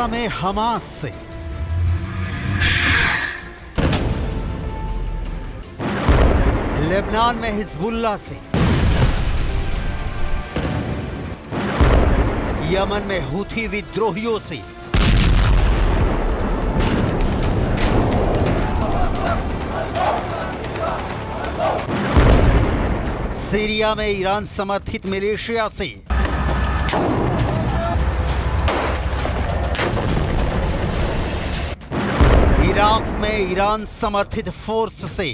Gaza में Hamas से, Lebanon में हिजबुल्लाह से, यमन में हूथी विद्रोहियों से, सीरिया में ईरान समर्थित मिलिशिया से, इराक में ईरान समर्थित फोर्स से,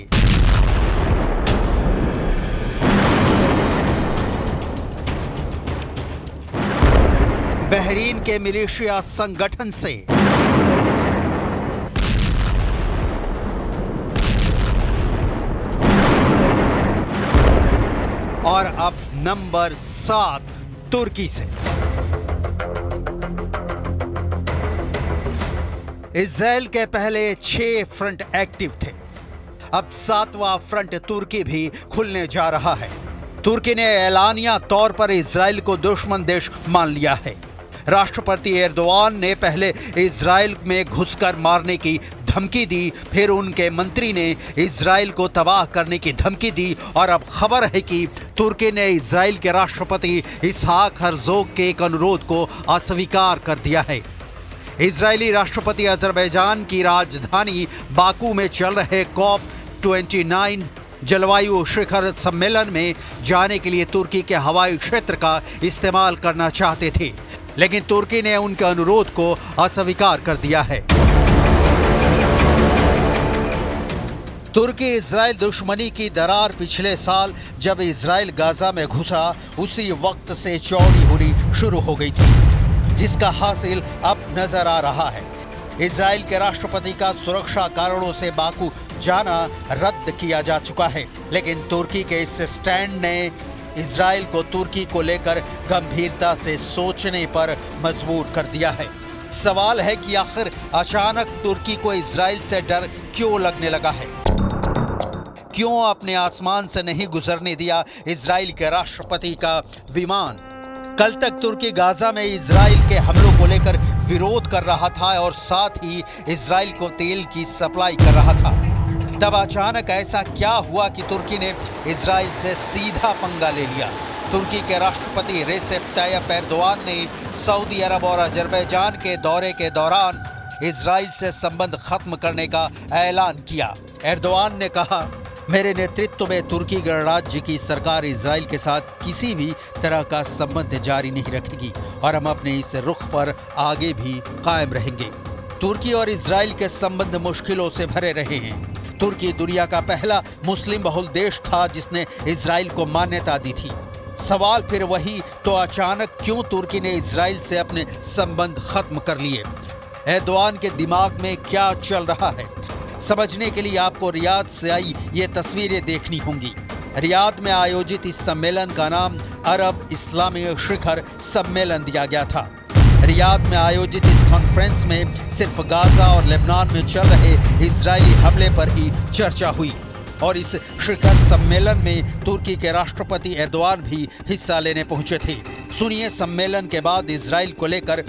बहरीन के मिलिशिया संगठन से, और अब नंबर 7 तुर्की से। इजराइल के पहले 6 फ्रंट एक्टिव थे, अब 7वां फ्रंट तुर्की भी खुलने जा रहा है। तुर्की ने ऐलानिया तौर पर इजराइल को दुश्मन देश मान लिया है। राष्ट्रपति एर्दोआन ने पहले इजराइल में घुसकर मारने की धमकी दी, फिर उनके मंत्री ने इजराइल को तबाह करने की धमकी दी, और अब खबर है कि तुर्की ने इजराइल के राष्ट्रपति इसहाक हर्जोग के एक अनुरोध को अस्वीकार कर दिया है। इजरायली राष्ट्रपति अजरबैजान की राजधानी बाकू में चल रहे COP29 जलवायु शिखर सम्मेलन में जाने के लिए तुर्की के हवाई क्षेत्र का इस्तेमाल करना चाहते थे, लेकिन तुर्की ने उनके अनुरोध को अस्वीकार कर दिया है। तुर्की इजराइल दुश्मनी की दरार पिछले साल जब इजराइल गाजा में घुसा उसी वक्त से चौड़ी होनी शुरू हो गई थी, जिसका हासिल अब नजर आ रहा है। इजराइल के राष्ट्रपति का सुरक्षा कारणों से बाकू जाना रद्द किया जा चुका है, लेकिन तुर्की के इस स्टैंड ने इजराइल को तुर्की को लेकर गंभीरता से सोचने पर मजबूर कर दिया है। सवाल है कि आखिर अचानक तुर्की को इजराइल से डर क्यों लगने लगा है? क्यों अपने आसमान से नहीं गुजरने दिया इजराइल के राष्ट्रपति का विमान? कल तक तुर्की गाजा में इजराइल के हमलों को लेकर विरोध कर रहा था और साथ ही इजराइल को तेल की सप्लाई कर रहा था। तब अचानक ऐसा क्या हुआ कि तुर्की ने इजराइल से सीधा पंगा ले लिया? तुर्की के राष्ट्रपति रेसेप ताय्यप एर्दोआन ने सऊदी अरब और अजरबैजान के दौरे के दौरान इजराइल से संबंध खत्म करने का ऐलान किया। एर्दोआन ने कहा, मेरे नेतृत्व में तुर्की गणराज्य की सरकार इजराइल के साथ किसी भी तरह का संबंध जारी नहीं रखेगी और हम अपने इस रुख पर आगे भी कायम रहेंगे। तुर्की और इजराइल के संबंध मुश्किलों से भरे रहे हैं। तुर्की दुनिया का पहला मुस्लिम बहुल देश था जिसने इजराइल को मान्यता दी थी। सवाल फिर वही, तो अचानक क्यों तुर्की ने इजराइल से अपने संबंध खत्म कर लिए? एर्दोआन के दिमाग में क्या चल रहा है? समझने के लिए आपको रियाद से आई ये तस्वीरें देखनी होंगी। रियाद में आयोजित इस सम्मेलन का नाम अरब इस्लामी शिखर सम्मेलन दिया गया था। रियाद में आयोजित इस कॉन्फ्रेंस में सिर्फ गाजा और लेबनान में चल रहे इजरायली हमले पर ही चर्चा हुई, और इस शिखर सम्मेलन में तुर्की के राष्ट्रपति एर्दोआन भी हिस्सा लेने पहुंचे थे। सुनिए सम्मेलन के बाद इजराइल को लेकर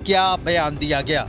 क्या बयान दिया गया।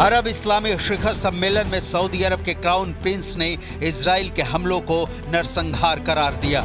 अरब इस्लामी शिखर सम्मेलन में सऊदी अरब के क्राउन प्रिंस ने इजराइल के हमलों को नरसंहार करार दिया।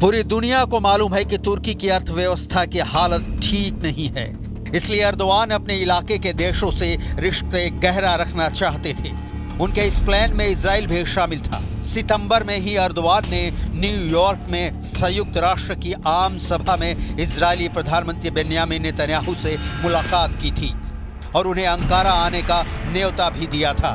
पूरी दुनिया को मालूम है कि तुर्की की अर्थव्यवस्था की हालत ठीक नहीं है। इसलिए एर्दोआन अपने इलाके के देशों से रिश्ते गहरा रखना चाहते थे। उनके इस प्लान में इजराइल भी शामिल था। सितंबर में ही एर्दोआन ने न्यूयॉर्क में संयुक्त राष्ट्र की आम सभा में इजरायली प्रधानमंत्री बेन्यामिन नेतन्याहू से मुलाकात की थी और उन्हें अंकारा आने का न्योता भी दिया था।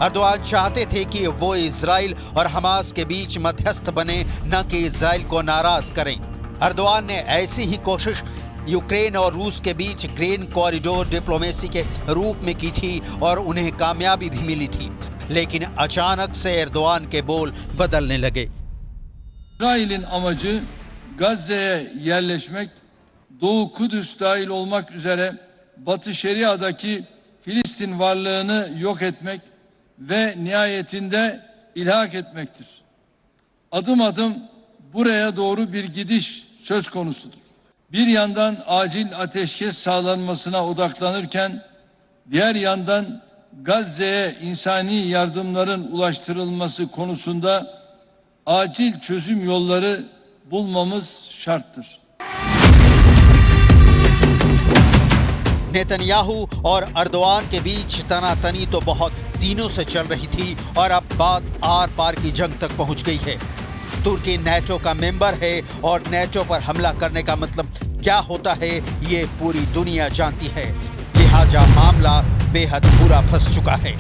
एर्दोआन चाहते थे कि वो इजराइल और हमास के बीच मध्यस्थ बने, न कि इजराइल को नाराज करें। एर्दोआन ने ऐसी ही कोशिश यूक्रेन और रूस के बीच ग्रीन कॉरिडोर डिप्लोमेसी के रूप में की थी और उन्हें कामयाबी भी मिली थी। लेकिन अचानक से एर्दोआन के बोल बदलने लगे। İsrail'in amacı Gazze'ye yerleşmek, Doğu Kudüs dahil olmak üzere Batı Şeria'daki Filistin varlığını yok etmek ve nihayetinde ilhak etmektir. Adım adım buraya doğru bir gidiş söz konusudur. Bir yandan acil ateşkes sağlanmasına odaklanırken, diğer yandan Gazze'ye insani yardımların ulaştırılması konusunda acil çözüm yolları bulmamız şarttır. Netanyahu और Erdogan के बीच तनातनी तो बहुत दिनों से चल रही थी और अब बात आर पार की जंग तक पहुंच गई है। तुर्की नेटो का मेंबर है और नेटो पर हमला करने का मतलब क्या होता है ये पूरी दुनिया जानती है। लिहाजा मामला बेहद बुरा फंस चुका है।